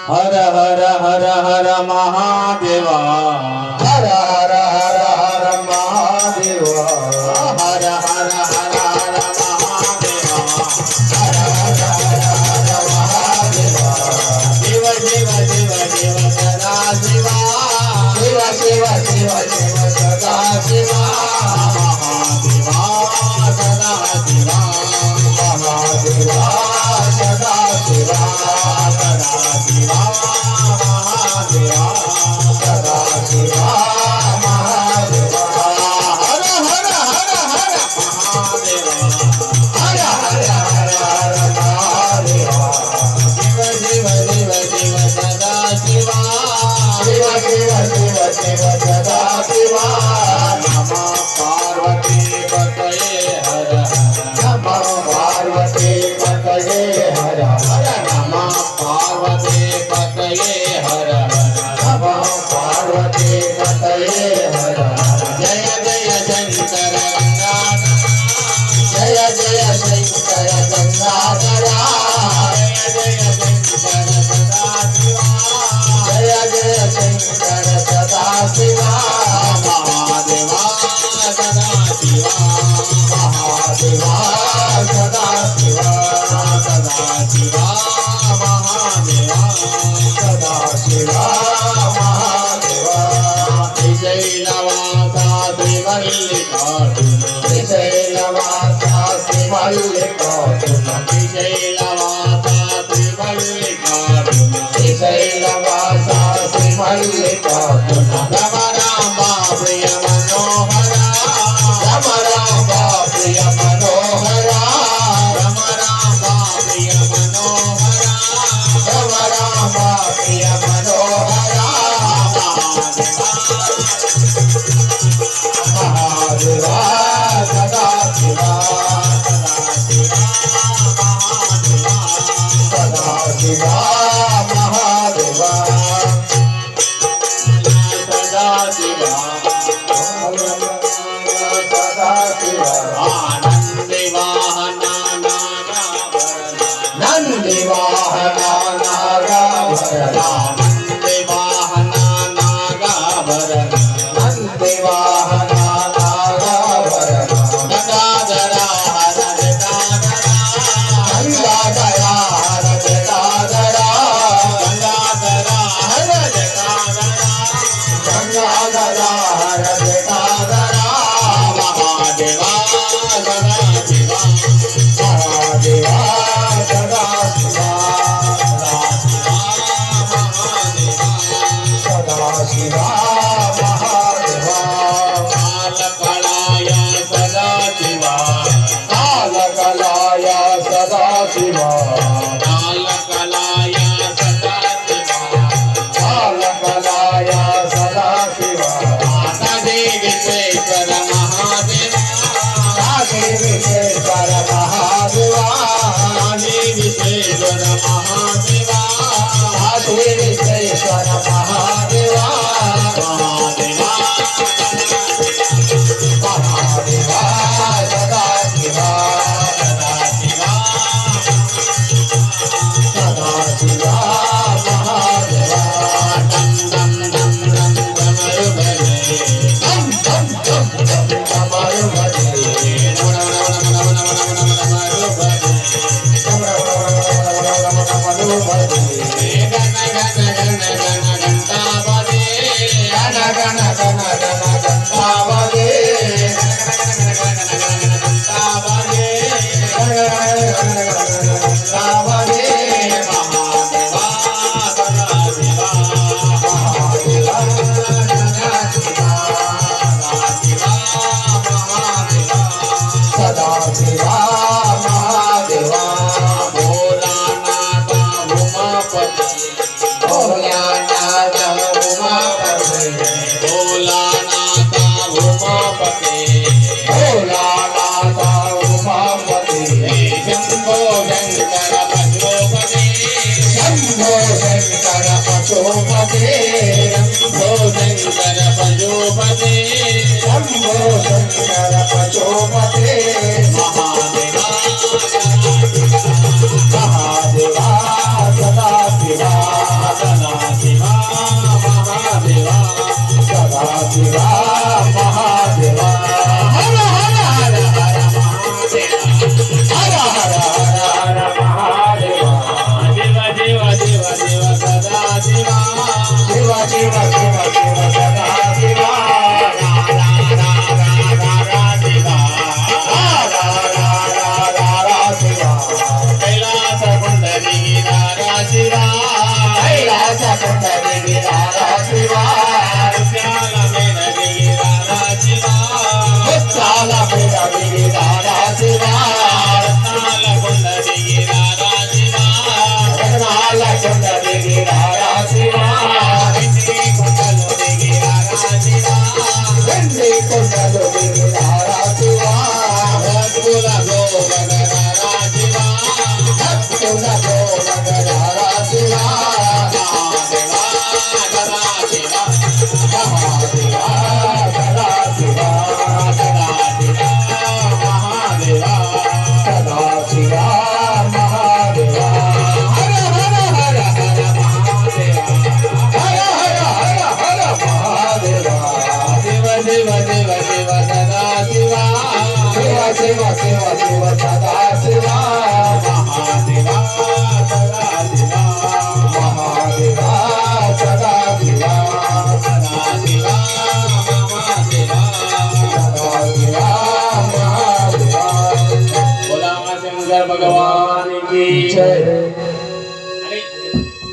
हर हर हर हर महादेवा हर हर हर हर महादेवा हर हर हर हर महादेवा हर हर हर हर महादेवा शिव शिव शिव शिव सदा शिवा शिव शिव शिव शिव सदा शिवा महादेवा सदा शिवा महादेवा सदा शिवा सदा शिवा महादेवा सदा शिवा महादेवा हर हर हर हर महादेवा हर हर हर हर महादेवा शिव शिव शिव शिव सदा शिवा शिव शिव शिव शिव सदा शिवा नमः पार्वती पतये हर हर नमो पार्वती पतये हर हर नमः पार्वती पतये हर हर नमो पार्वती पतये हर हर जय जय शंकर गंगाधर जय जय शंकर गंगाधरा जय जय शंकर सदा शिवा जय जय शंकर सदा शिवा महादेवा सदा शिवा महादेवा सदा शिवा सदा शिवा महादेवा सदा शिवा महादेवा श्रीशैलवासा श्रीमल्लिकार्जुन श्रीशैलवासा श्रीमल्लिकार्जुन श्रीशैलवासा श्रीमल्लिकार्जुन श्रीशैलवासा श्रीमल्लिकार्जुन रम रामा प्रिय मनोहरा रम रामा प्रिय मनोहरा रम रामा प्रिय मनोहरा रम रामा प्रिय मनोहरा महादेवा सदा शिवा सदा शिवा महादेवा सदा शिवा सदा शिवा आनंदी वाहना नागाभरणा नंदी वाहना नागाभरणा आनंदी वाहना नागाभरणा नंदी वाहना नागाभरणा गंगाधरा हर जटाधरा गंगाधरा हर जटाधरा गंगाधरा हर जटाधरा गंगाधरा हर जटाधरा महादेवा सदा शिवा महादेवा सदा शिवा सदा शिवा महादेवा सदा शिवा महादेवा कालकलाय सदा शिवा कालकलाय सदा शिवा कालकलाय सदा शिवा कालकलाय सदा शिवा माता विश्वेश्वर महादेवा काशी विश्वेश्वर महादेवा काशी विश्वेश्वर महादेवा काशी विश्वेश्वर महादेवा महादेवा महादेवा सदा शिवा सदा शिवा सदा शिवा महादेवा डम डम डम डम डमरु भजे धम धम धम धम डमरू भजे नम नम नम नम नम नम नम डमरु भजे डमरू भजे गण गण गण गण घंटा बजे गण गण गण गण गंगावले घंटा बजे गंगावले महादेवा सदा शिवा महादेवा सदा शिवा महादेवा सदा शिवा महादेवा भोलानाथ उमापति भोलानाथ उमापते भोलानाथ उमापति भोलानाथ उमापते शंभो शंकर पशुपति शंभो शंकर पशुपते शंभो शंकर पशुपति शंभो शंकर पशुपते महादेवा नको नगराला शिवा महादेवा सदाशिवा महादेवा सदाशिवा सदाशिवा महादेवा सदाशिवा महादेवा हर हर हर हर महादेवा हर हर हर हर महादेवा शिव शिव शिव शिव सदाशिवा शिव शिव शिव शिव सदाशिवा महादेवा सदाशिवा महादेवा सदाशिवा सदाशिवा महादेवा सदाशिवा महादेवा बोला शंकर भगवान की जय